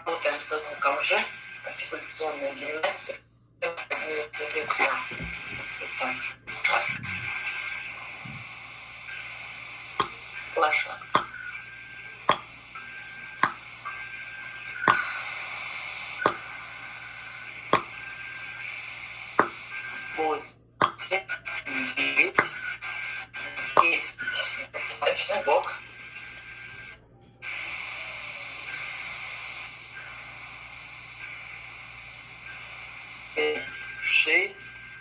работаем со звуком «ж», артикуляционная гимнастика, весна. Итак, так. Лошадка. Восемь, девять, 10. Достаточно, бок. 5, 6,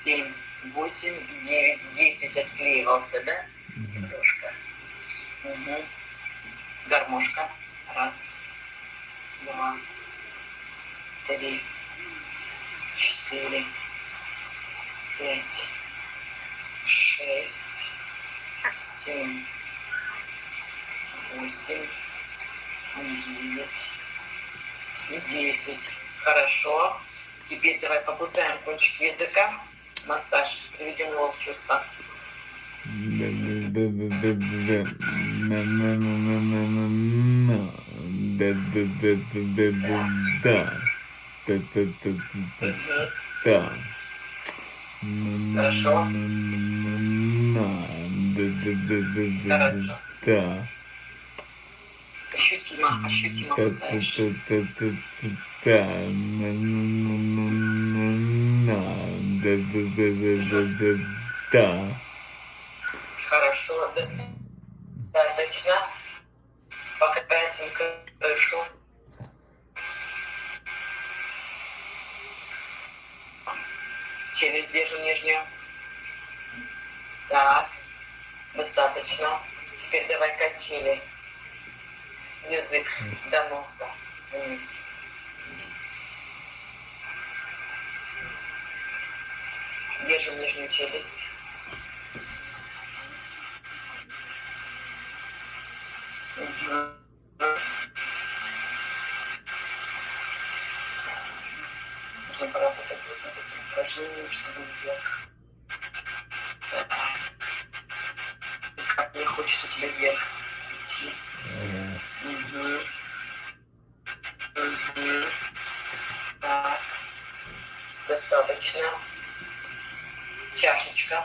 7, 8, 9, 10. Отклеивался, да? Немножко. Угу. Гармошка. Раз, два, три, 4, 5, 6, 7, 8, 9 и 10. Хорошо. Теперь давай покусаем кончик языка. Массаж. Приведем его в чувство. Хорошо. Хорошо. Ощутимо, ощутимо кусаешь. Хорошо, достаточно. Покрасим крышу. Челюсть держим нижнюю. Так, достаточно. Теперь давай качели. Язык до носа вниз. Держим нижнюю челюсть. Угу. Нужно поработать над этим упражнением, чтобы вверх. Как мне хочется тебя вверх идти. Угу. Угу. Так. Достаточно. Чашечка.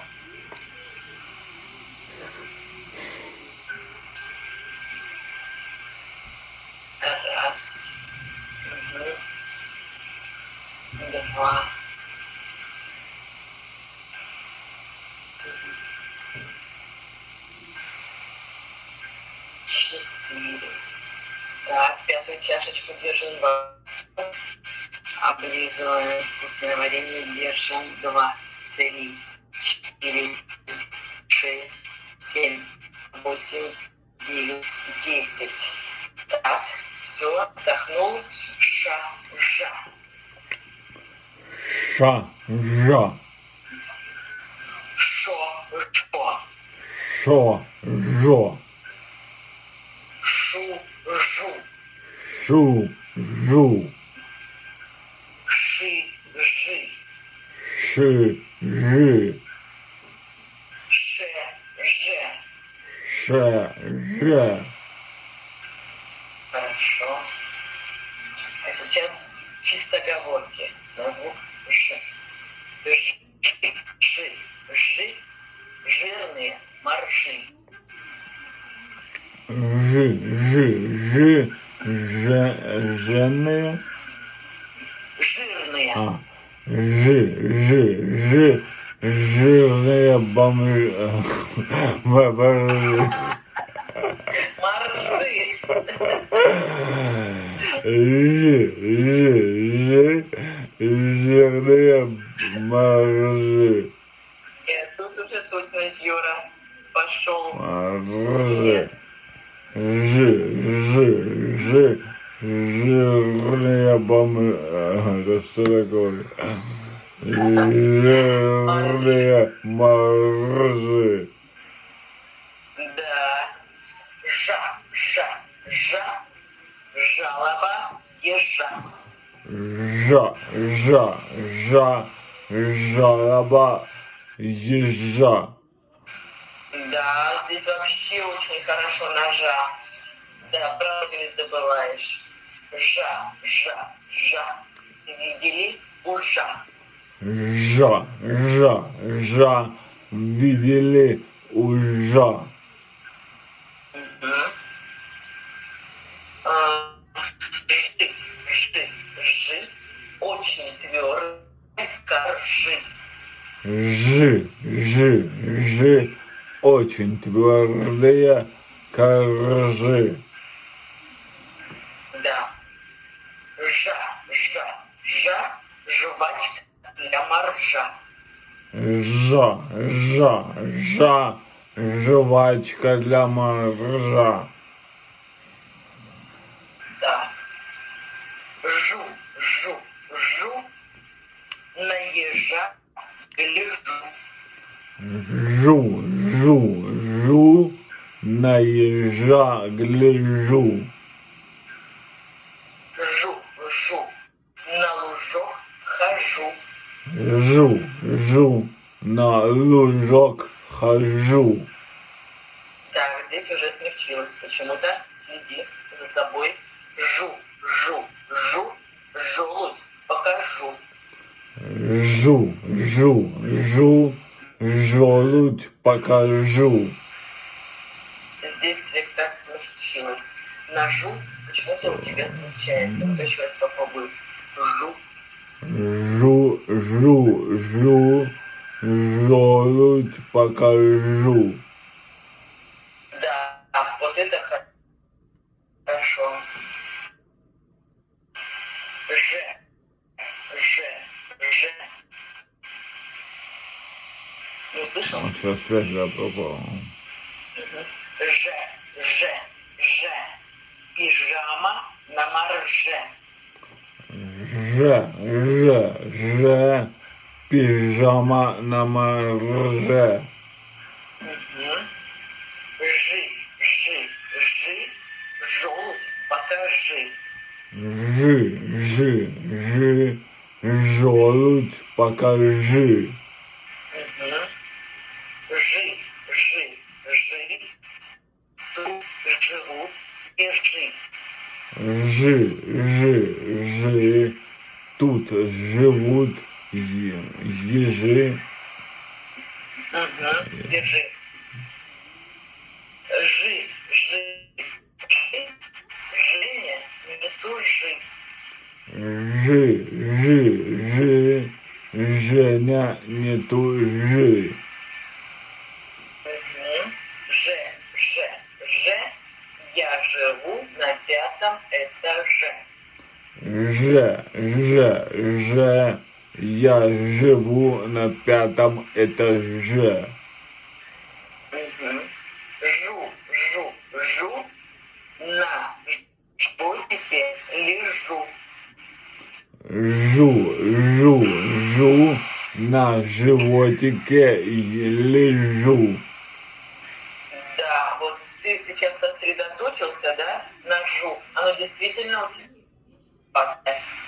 Раз. Угу. Два. Четыре. Так, пятую чашечку держим. Облизываем вкусное варенье. Держим. 2, 3, 4, 6, 7, 8, 9, 10. Так, все, отдохнул. Ша-жа. Ша-жа. Шо-жо. Шо-жо. Шу-жу. Шу-жу. Ши-жи. Ши-жи. Ше-же. Ше-же. Хорошо. А сейчас чистоговорки на звук Ж. Ж, жи, жи, жирные моржи. Жи-жи-жи. Женные. Жирные. Жи-жи-жи. Жирные бомжи. Моржи. Жи-жи-жи. Жирные моржи. Тут уже точность Юра пошел. Моржи. Жи-жи-жи. Жирные бомжи. Это что такое? Жирные моржи. Да. Жа, жа, жа. Жалоба ежа. Жа, жа, жа. Жалоба ежа. Да, здесь вообще очень хорошо ножа. Да, правда не забываешь. жа, жа, жа. Видели ужа. Жа, жа, жа. Видели ужа. Мгм. А, жи, жи, жи. Очень твердый коржи. Жи, жи, жи. Очень твердые коржи. Да. Жа, жа, жа. Жвачка для моржа. Жа, жа, жа. Жвачка для моржа. Да. Жу, жу, жу. На ежа гляжу. Жу, жу, жу. На ежа гляжу. Жу, жу. На лужок хожу. Жу, жу. На лужок хожу. Так, здесь уже смягчилось почему-то. Следи за собой. Жу, жу, жу. Желудь покажу. Жу, жу, жу. Желудь покажу. Здесь слегка смягчилось. На жу почему-то у тебя смягчается. Вот еще раз попробую. Жу. Жу, жу, жу. Желудь покажу. Да, вот это хорошо. Ж, ж, ж. Не услышал? Сейчас связь пропала. Ж, ж, ж. Пижама на марже. Ж. Пижама на марже. Жи, жи, жи. Желудь покажи. Жи. Желудь покажи. Жи, жи, жи. Тут живут ежи. Жи. Тут живут ежи. Ежи. Жи, жи, жи. Женя, не тужи. Жи. Женя, не тужи. Ж. Я живу на 5 этаже. Ж. Я живу на 5 этаже. Жу. На животике лежу. Жу. На животике лежу. Да, вот ты сейчас сосредоточился, да, на жу. Оно действительно очень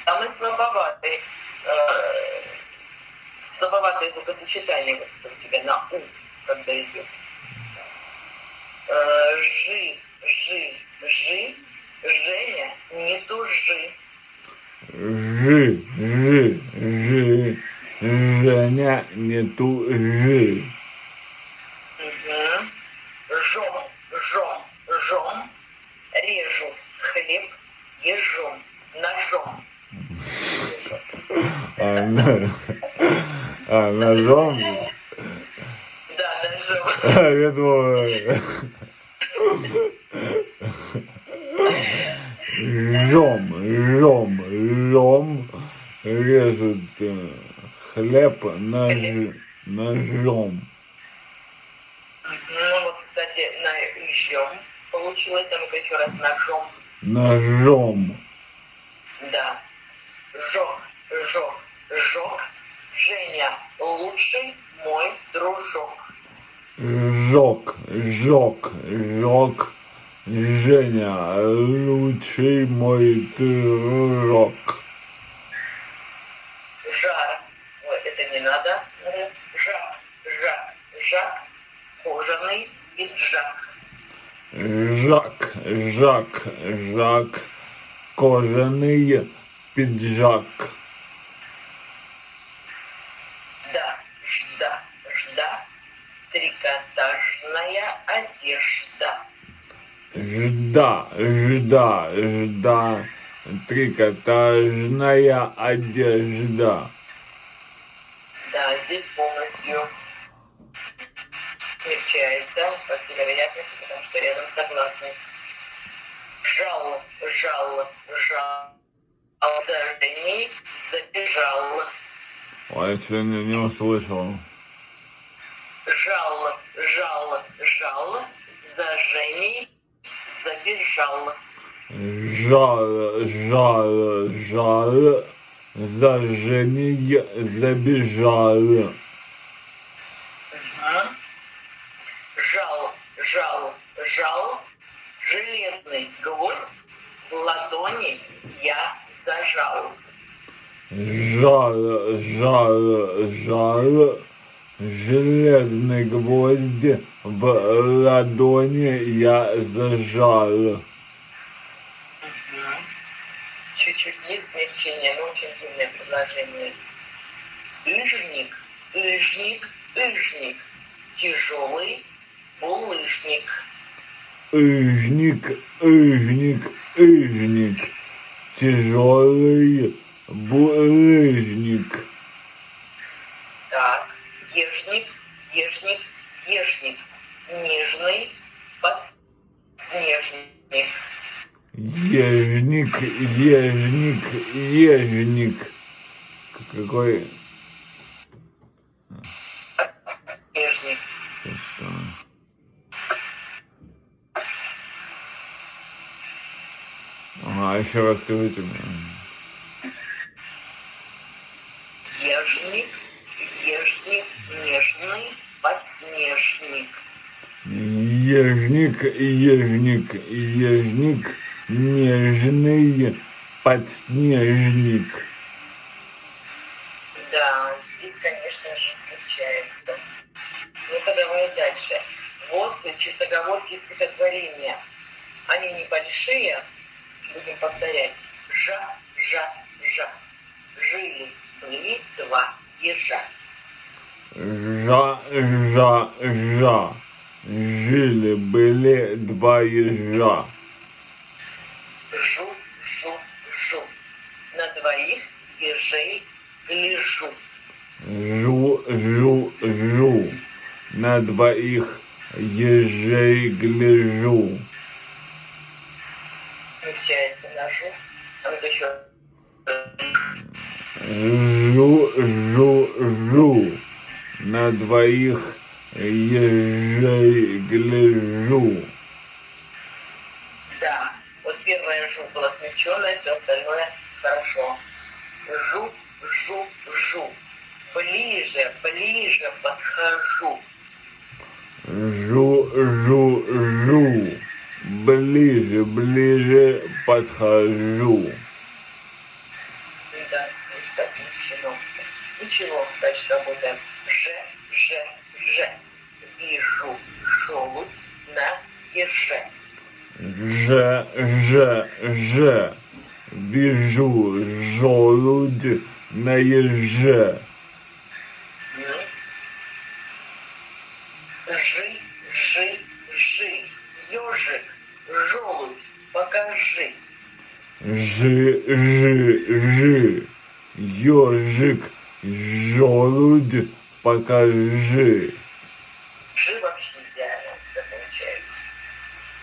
самый слабоватый, слабоватое звукосочетание вот это у тебя на у, когда идет. Жи. Женя, не тужи. Жи. Женя, не тужи. Жом. Режут хлеб ежом. Ножом. Ножом? Да, ножом. Я думаю... Жом. Режет хлеб ножом. Ну вот, кстати, ножом получилось. А ну-ка еще раз, ножом. Ножом. Да. Жок. Женя, лучший мой дружок. Жок. Женя, лучший мой дружок. Жар. Ой, это не надо. Жак. Кожаный пиджак. Жак. кожаный пиджак. Да, жда, жда, трикотажная одежда. Жда, жда, жда, трикотажная одежда. Да, здесь полностью смягчается, по всей вероятности, потому что рядом согласный. Жал, жал, жал. Зажени, забежал. Ой, я сегодня не услышал. Жал, жал, жал. Зажени, забежал. Жал, жал, жал, за Женей забежал. Жал, жал, жал. Железный гвоздь в ладони я зажал. Жал, жал, жал, железный гвоздь в ладони я зажал. Чуть-чуть есть смягчение, но очень длинное предложение. Ыжник, ыжник, ыжник. Тяжелый булыжник. Ыжник, ыжник, ыжник, тяжелый булыжник. Так, ежник, ежник, ежник. Нежный подснежник. Ежник, ежник, ежник. Какой... Ежник. Хорошо. Ага, еще раз скажите мне. Ежник, ежник, нежный подснежник. Ежник, ежник, ежник, нежный подснежник. Да, здесь, конечно же, смягчается. Ну-ка, давай дальше. Вот чистоговорки стихотворения. Они небольшие, будем повторять. Жа, жа, жа. Жили, были два ежа. Жа, жа, жа. Жили-были два ежа. Жу, жу, жу. На двоих ежей гляжу. Жу, жу, жу. На двоих ежей гляжу. Смягчается на жу. А ну-ка еще. Жу, жу, жу. На двоих ежей гляжу. Да, вот первое жу было смягченное, все остальное хорошо. Жу, жу, жу. Ближе, ближе подхожу. Жу, жу, жу. Ближе, ближе подхожу. Да, слегка смягчено. Ничего, дальше работаем. Ж, ж, ж. Вижу желудь на еже. Ж, ж, ж. Вижу желудь на еже. Жи, жи, жи. Ежик, желудь, покажи. Жи, жи, жи. Ежик, желудь, покажи. Жи вообще идеально, когда получается.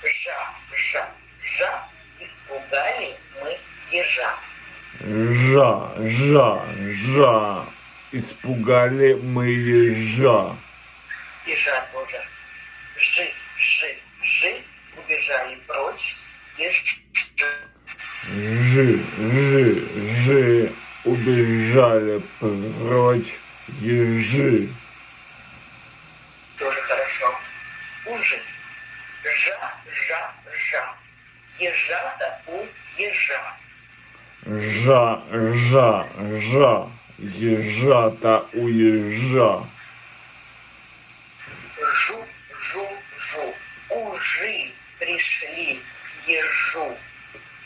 Жа, жа, жа. Испугали мы ежа. Жа, жа, жа. Испугали мы ежа. Ежа тоже. Жи, жи, жи. Убежали прочь ежи. Жи, жи, жи. Убежали прочь ежи. Тоже хорошо. Ужин. Жа, жа, жа. Ежата у ежа. Жа, жа, жа. Ежата у ежа.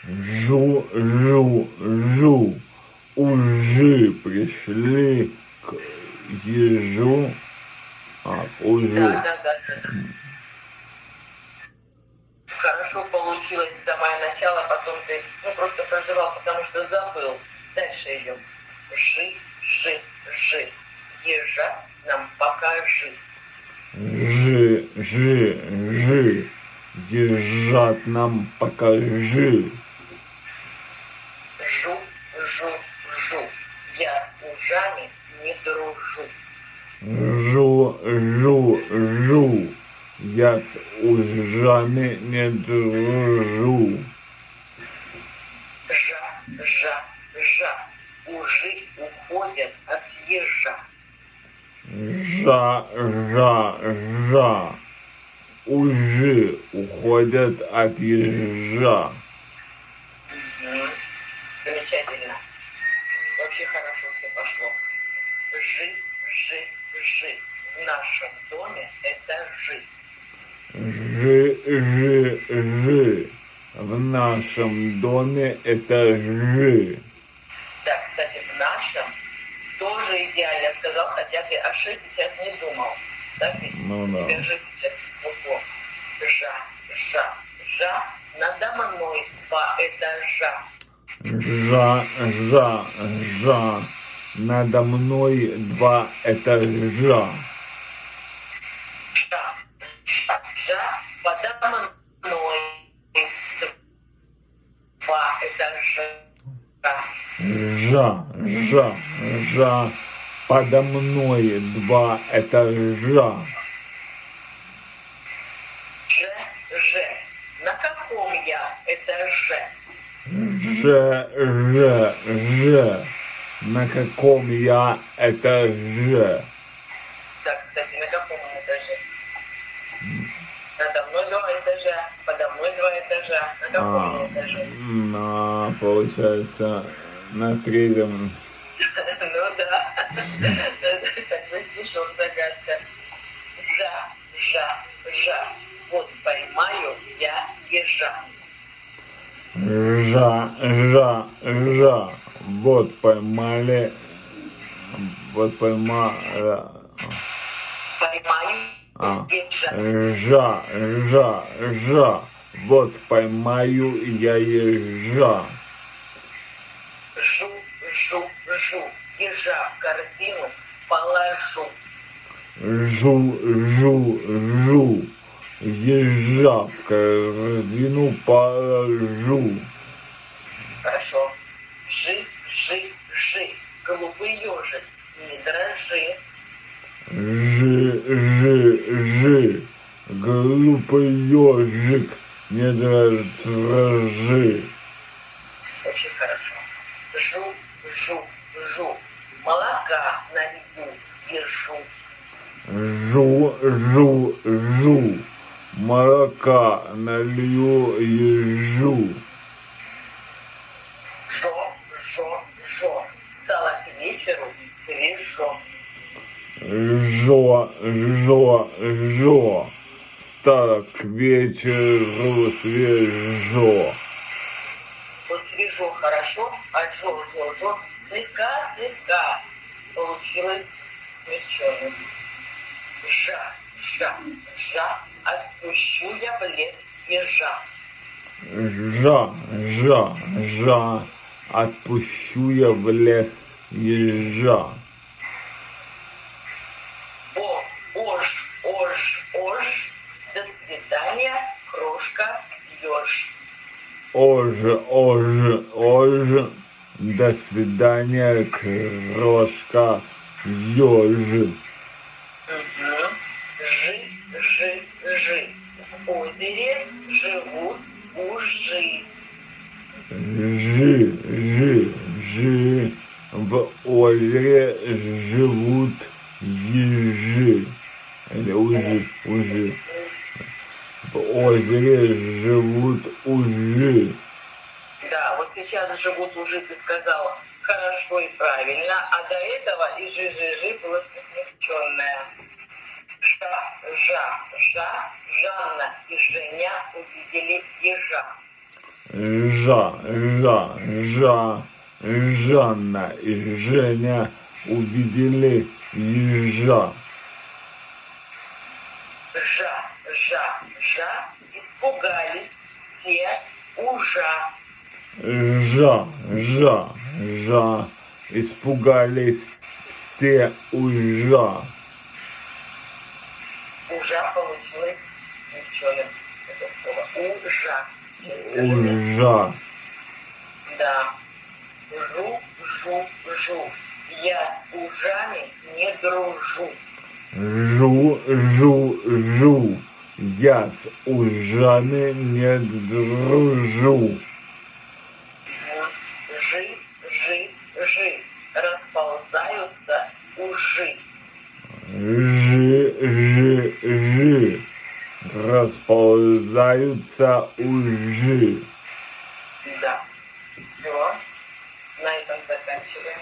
Жу, жу, жу. Ужи пришли к ежу. Ужи. Да. Хорошо получилось самое начало, потом ты просто проживал, потому что забыл. Дальше идем. Жи, жи, жи. Ежа нам покажи. Жи, жи, жи. Ежат нам покажи. Жу, жу, жу. Я с ужами не дружу. Жу, жу, жу. Я с ужами не дружу. Жа, жа, жа. Ужи уходят от ежа. Жа, жа, жа. Ужи уходят от ежа. Замечательно. Вообще хорошо все пошло. Жи, жи, жи. В нашем доме этажи. Жи, жи, жи. В нашем доме этажи. Да, кстати, в нашем тоже идеально сказал, хотя ты о ши сейчас не думал. Так ведь? Ну да. У тебя же сейчас слухом. Жа, жа, жа. Надо мной 2 этажа. Жа, жа, жа. Надо мной 2 этажа. Жа, жа, жа. Подо мной 2 этажа. Жа, жа, жа. Подо мной 2 этажа. Ж. На каком я этаже? Ж. На каком я этаже? Да, кстати, на каком он этаже? Надо мной 2 этажа, подо мной 2 этажа. На каком я этаже? Получается, на 3-м. Ну да. Такой стишок, загадка. Жа, жа, жа. Вот поймаю я ежа. Жа, жа, жа. Вот поймали. Вот поймали. Поймаю ежа. Жа, жа, жа. Вот поймаю я ежа. Жу, жу, жу. Ежа в корзину положу. Жу, жу, жу. Ежа в корзину положу. Хорошо. Жи, жи, жи. Голубый ежик, не дрожи. Жи, жи, жи. Глупый ежик, не дрожи. Очень хорошо. Жу, жу, жу. Молока налью ежу. Жу, жу, жу. Молока налью ежу. Жо, жо, жо. Стало к вечеру свежо. Жо, жо, жо. Стало к вечеру свежо. Вот свежо хорошо, а жо, жо, жо слегка получилось смягченным. Жа, жа, жа. Отпущу я в лес ежа. Жа, жа, жа. Отпущу я в лес ежа. О, ож, ож, ож. До свидания, крошка, еж. Оже, оже, оже. До свидания, крошка, ежи. Жи, жи, жи. В озере живут ужи. Жи, жи, жи. В озере живут ежи. Или ужи. В озере живут ужи. Да, вот сейчас живут ужи, ты сказал хорошо и правильно, а до этого и жи-жи-жи было все смягченное. Жа, жа, жа. Жанна и Женя увидели ежа. Жанна и Женя увидели ежа. Жа. Испугались все ужа. Испугались все ужа. Ужа получилось смягченным. Это слово. Ужа. Сейчас скажи мне. Ужа. Да. Жу. Я с ужами не дружу. Жу. Я с ужами не дружу. Жи. Расползаются ужи. Жи. Расползаются ужи. Да. Все. На этом заканчиваем.